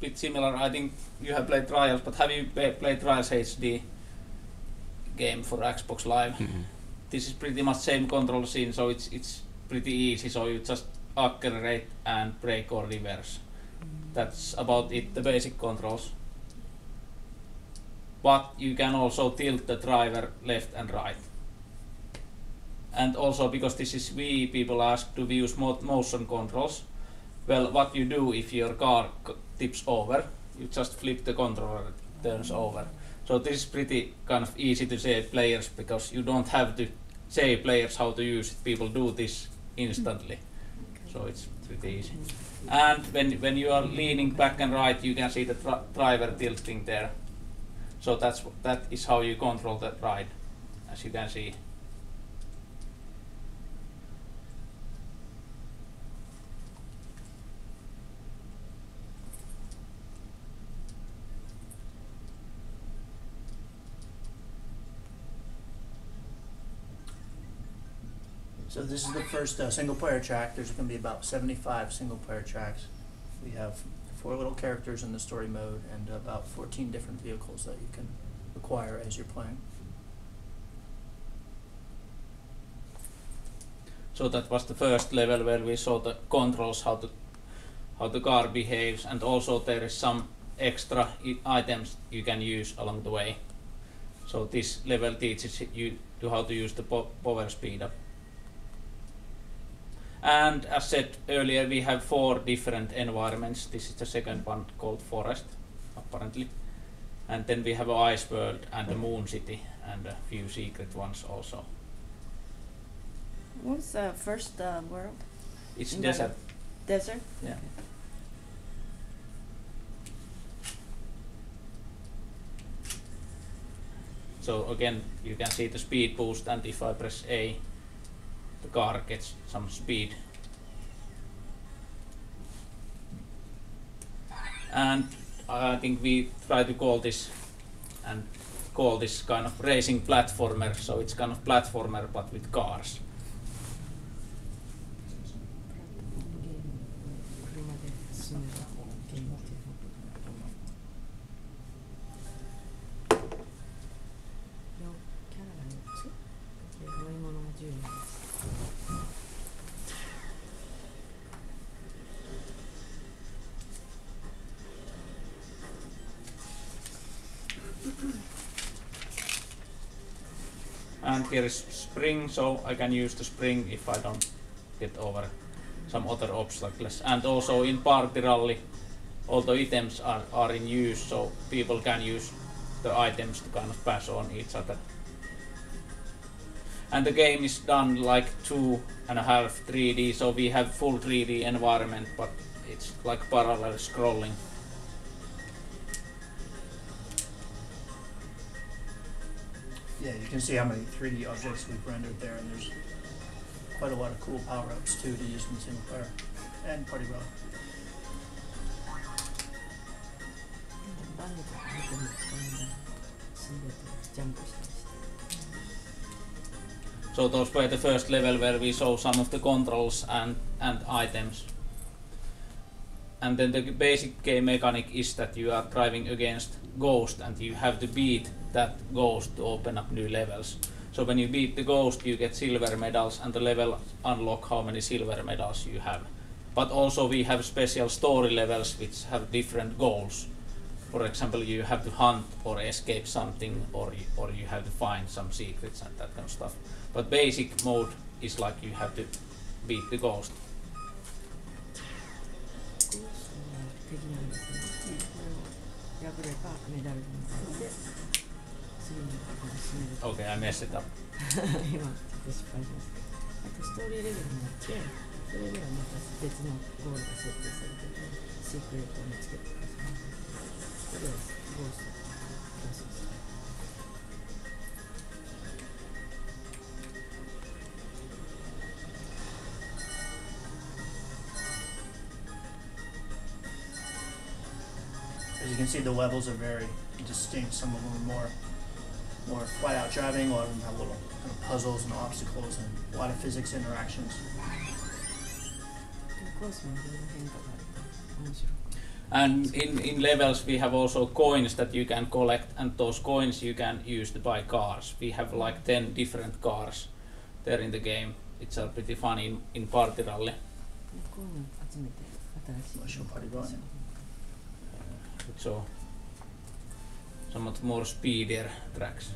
bit similar. I think you have played Trials, but have you played Trials HD game for Xbox Live? This is pretty much same control scene, so it's pretty easy. So you just accelerate and brake or reverse. That's about it, the basic controls. But you can also tilt the driver left and right. And also, because this is Wii, people ask to use motion controls. Well, what you do if your car tips over, you just flip the controller, it turns over. So this is pretty kind of easy to say players, because you don't have to say players how to use it. People do this instantly. So it's pretty easy. And when you are leaning back and right, you can see the driver tilting there. So that is how you control the ride, as you can see. So this is the first single-player track. There's going to be about 75 single-player tracks. We have 4 little characters in the story mode and about 14 different vehicles that you can acquire as you're playing. So that was the first level where we saw the controls, how the car behaves, and also there is some extra items you can use along the way. So this level teaches you how to use the power speed up. And as said earlier, we have 4 different environments. This is the second one, called Forest, apparently. And then we have an Ice World and a Moon City and a few secret ones also. What's the first world? It's desert. Desert? Yeah. So again, you can see the speed boost, and if I press A, the car gets some speed. And I think we try to call this kind of racing platformer, so it's kind of platformer but with cars. And here is spring, so I can use the spring if I don't get over some other obstacles. And also in party rally, all the items are in use, so people can use the items to kind of pass on each other. And the game is done like 2.5 3D, so we have full 3D environment, but it's like parallel scrolling. Yeah, you can see how many 3D objects we've rendered there, and there's quite a lot of cool power-ups too to use in single player and party rally. So those were the first level where we saw some of the controls and items. And then the basic game mechanic is that you are driving against Ghost and you have to beat that Ghost to open up new levels. So when you beat the Ghost, you get silver medals, and the level unlock how many silver medals you have. But also we have special story levels which have different goals. For example, you have to hunt or escape something, or you have to find some secrets and that kind of stuff. But basic mode is like you have to beat the Ghost. Okay, I messed it up. As you can see, the levels are very distinct. Some of them are more flat out driving, a lot of them have little kind of puzzles and obstacles and a lot of physics interactions. And in levels we have also coins that you can collect, and those coins you can use to buy cars. We have like 10 different cars there in the game. It's pretty fun in Party Rally. What's your party run? So somewhat more speedier tracks.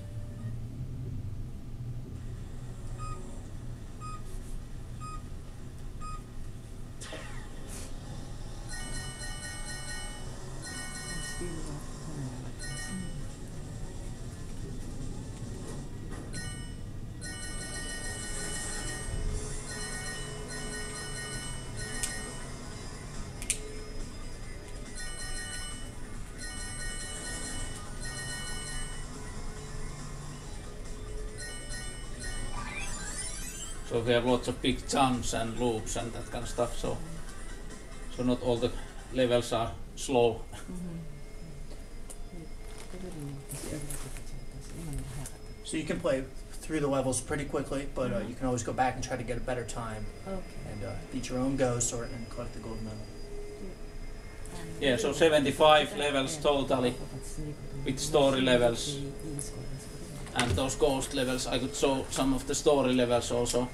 So we have lots of big jumps and loops and that kind of stuff. So not all the levels are slow. So you can play through the levels pretty quickly, but you can always go back and try to get a better time and beat your own ghosts and collect the gold medal. Yeah, so 75 levels totally with story levels. And those ghost levels, I could show some of the story levels also.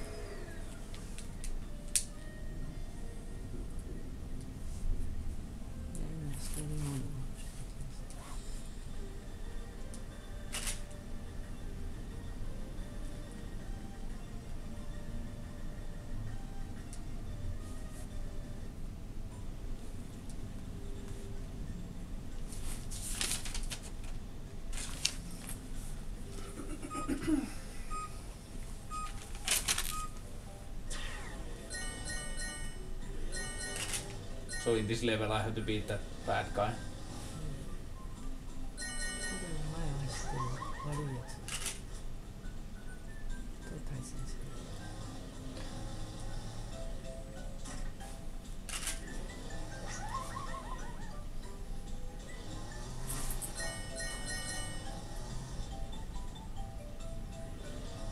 So in this level I have to beat that bad guy.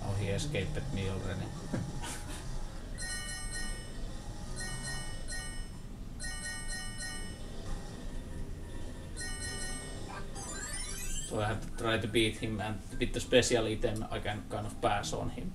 Oh, he escaped me already. So I have to try to beat him, and with the special item I can kind of pass on him.